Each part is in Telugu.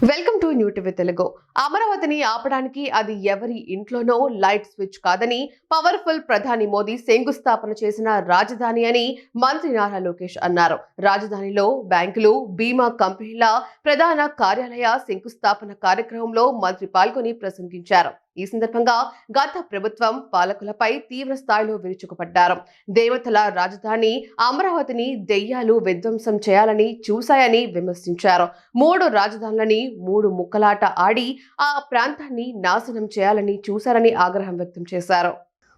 Welcome to new TV Telugu. అమరావతిని ఆపడానికి అది ఎవరి ఇంట్లోనో లైట్ స్విచ్ కాదని పవర్ఫుల్ ప్రధాని మోదీ శంకుస్థాపన చేసిన రాజధాని అని మంత్రి నారా లోకేష్ అన్నారు. రాజధానిలో బ్యాంకులు, బీమా కంపెనీల ప్రధాన కార్యాలయ శంకుస్థాపన కార్యక్రమంలో మంత్రి పాల్గొని ప్రసంగించారు. ఈ సందర్భంగా గత ప్రభుత్వం పాలకులపై తీవ్ర స్థాయిలో విరుచుకుపడ్డారు. దేవతల రాజధాని అమరావతిని దెయ్యాలు విధ్వంసం చేయాలని చూశాయని విమర్శించారు. 3 రాజధానులని 3 ముక్కలాట ఆడి ఆ ప్రాంతాన్ని నాశనం చేయాలని చూశారని ఆగ్రహం వ్యక్తం చేశారు.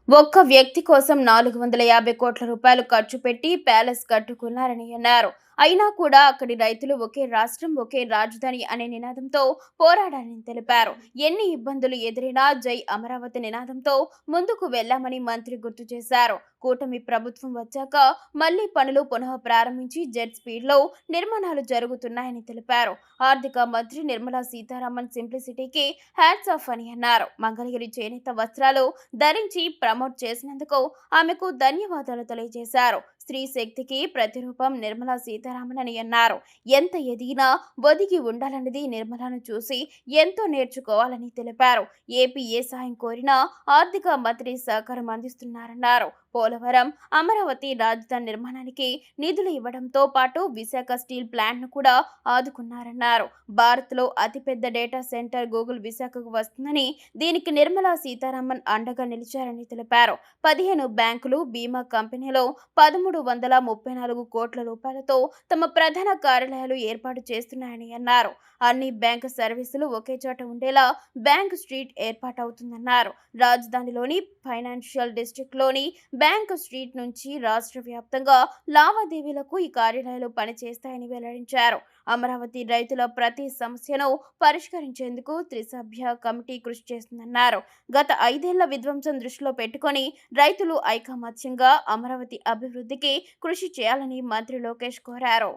ఒక్క వ్యక్తి కోసం 450 కోట్ల రూపాయలు ఖర్చు పెట్టి ప్యాలెస్ కట్టుకున్నారని అన్నారు. అయినా కూడా అక్కడి రైతులు ఒకే రాష్ట్రం, ఒకే రాజధాని అనే నినాదంతో పోరాడారని తెలిపారు. ఎన్ని ఇబ్బందులు ఎదురైనా జై అమరావతి నినాదంతో ముందుకు వెళ్లామని మంత్రి గుర్తు చేశారు. కూటమి ప్రభుత్వం వచ్చాక మళ్లీ పనులు పునః ప్రారంభించి జెట్ స్పీడ్ లో నిర్మాణాలు జరుగుతున్నాయని తెలిపారు. ఆర్థిక మంత్రి నిర్మలా సీతారామన్ సింప్లిసిటీకి హ్యాట్స్ ఆఫ్ అని అన్నారు. మంగళగిరి చేనేత వస్త్రాలు ధరించి ప్రమోట్ చేసినందుకు ఆమెకు ధన్యవాదాలు తెలియజేశారు. స్త్రీ శక్తికి ప్రతిరూపం నిర్మలా సీతారామన్ అని అన్నారు. ఎంత ఎదిగినా ఒదిగి ఉండాలన్నది నిర్మలాను చూసి ఎంతో నేర్చుకోవాలని తెలిపారు. ఏపీ ఏ సాయం కోరినా ఆర్థిక మంత్రి సహకారం అందిస్తున్నారన్నారు. పోలవరం, అమరావతి రాజధాని నిర్మాణానికి నిధులు ఇవ్వడంతో పాటు విశాఖ స్టీల్ ప్లాంట్ ను కూడా ఆదుకున్నారన్నారు. భారత్ లో అతిపెద్ద డేటా సెంటర్ గూగుల్ విశాఖకు వస్తుందని, దీనికి నిర్మలా సీతారామన్ అండగా నిలిచారని తెలిపారు. 15 బ్యాంకులు, బీమా కంపెనీలో 1334 కోట్ల రూపాయలతో తమ ప్రధాన కార్యాలయాలు ఏర్పాటు చేస్తున్నాయని అన్నారు. అన్ని బ్యాంకు సర్వీసులు ఒకే చోట ఉండేలా బ్యాంక్ స్ట్రీట్ ఏర్పాటవుతుందన్నారు. రాజధానిలోని ఫైనాన్షియల్ డిస్ట్రిక్ట్ లోని బ్యాంక్ స్ట్రీట్ నుంచి రాష్ట్ర వ్యాప్తంగా లావాదేవీలకు ఈ కార్యాలయాలు పనిచేస్తాయని వెల్లడించారు. అమరావతి రైతుల ప్రతి సమస్యను పరిష్కరించేందుకు త్రిసభ్య కమిటీ కృషి చేస్తుందన్నారు. గత 5 ఏళ్ల విధ్వంసం దృష్టిలో పెట్టుకొని రైతులు ఐకమత్యంగా అమరావతి అభివృద్ధికి కృషి చేయాలని మంత్రి లోకేష్ కోరారు.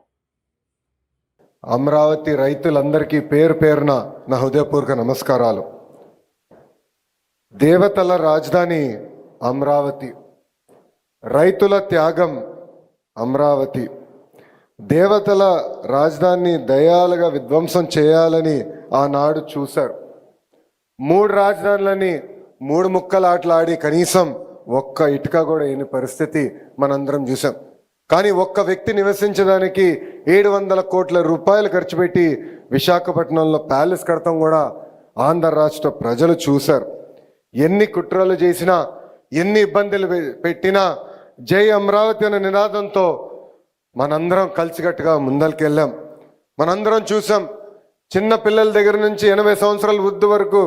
అమరావతి రైతులందరికీ పేరు పేరున నా హృదయపూర్వక నమస్కారాలు. దేవతల రాజధాని అమరావతి, రైతుల త్యాగం అమరావతి. దేవతల రాజధానిని దయాలుగా విధ్వంసం చేయాలని ఆనాడు చూశారు. 3 రాజధానులని 3 ముక్కలాటలాడి కనీసం ఒక్క ఇటుక కూడా అయిన పరిస్థితి మనందరం చూసాం. కానీ ఒక్క వ్యక్తి నివసించడానికి 700 కోట్ల రూపాయలు ఖర్చు పెట్టి విశాఖపట్నంలో ప్యాలెస్ కడతాం కూడా ఆంధ్ర రాష్ట్ర ప్రజలు చూశారు. ఎన్ని కుట్రలు చేసినా, ఎన్ని ఇబ్బందులు పెట్టినా జై అమరావతి అనే నినాదంతో మనందరం కలిసికట్టుగా ముందరికెళ్ళాం. మనందరం చూసాం. చిన్న పిల్లల దగ్గర నుంచి 80 సంవత్సరాల వృద్ధి వరకు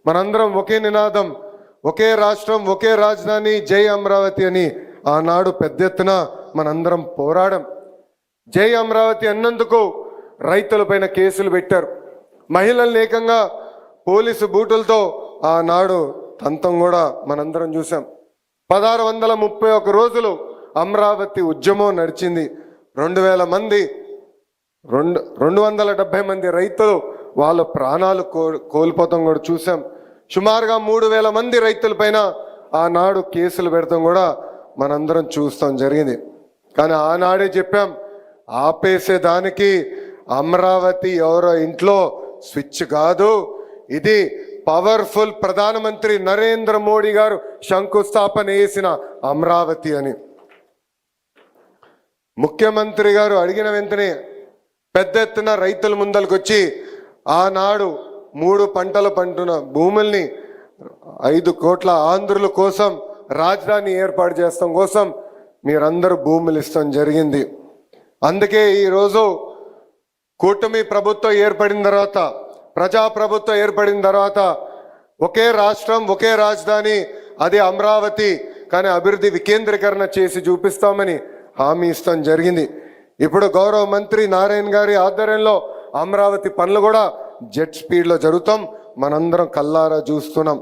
మనందరం ఒకే నినాదం, ఒకే రాష్ట్రం, ఒకే రాజధాని, జై అమరావతి అని ఆనాడు పెద్ద ఎత్తున మనందరం పోరాడం. జై అమరావతి అన్నందుకు రైతులపైన కేసులు పెట్టారు. మహిళలను ఏకంగా పోలీసు బూటులతో ఆనాడు తంతం కూడా మనందరం చూసాం. 1631 రోజులు అమరావతి ఉద్యమం నడిచింది. 2000 మంది 270 మంది రైతులు వాళ్ళ ప్రాణాలు కోల్పోతాం కూడా చూసాం. సుమారుగా 3000 మంది రైతులపైన ఆనాడు కేసులు పెడతాం కూడా మనందరం చూస్తాం జరిగింది. కానీ ఆనాడే చెప్పాం, ఆపేసేదానికి అమరావతి ఎవరో ఇంట్లో స్విచ్ కాదు, ఇది పవర్ఫుల్ ప్రధానమంత్రి నరేంద్ర మోడీ గారు శంకుస్థాపన చేసిన అమరావతి అని. ముఖ్యమంత్రి గారు అడిగిన వెంటనే పెద్ద ఎత్తున రైతుల ముందరికి వచ్చి ఆనాడు 3 పంటలు పంటున్న భూముల్ని 5 కోట్ల ఆంధ్రుల కోసం రాజధాని ఏర్పాటు చేస్తాం కోసం మీరందరూ భూములు ఇస్తాం జరిగింది. అందుకే ఈరోజు కూటమి ప్రభుత్వం ఏర్పడిన తర్వాత, ప్రజాప్రభుత్వం ఏర్పడిన తర్వాత ఒకే రాష్ట్రం, ఒకే రాజధాని, అది అమరావతి, కానీ అభివృద్ధి వికేంద్రీకరణ చేసి చూపిస్తామని హామీ ఇస్తాం జరిగింది. ఇప్పుడు గౌరవ మంత్రి నారాయణ గారి ఆధ్వర్యంలో అమరావతి పనులు కూడా జెట్ స్పీడ్లో జరుగుతాం. మనందరం కల్లారా చూస్తున్నాం.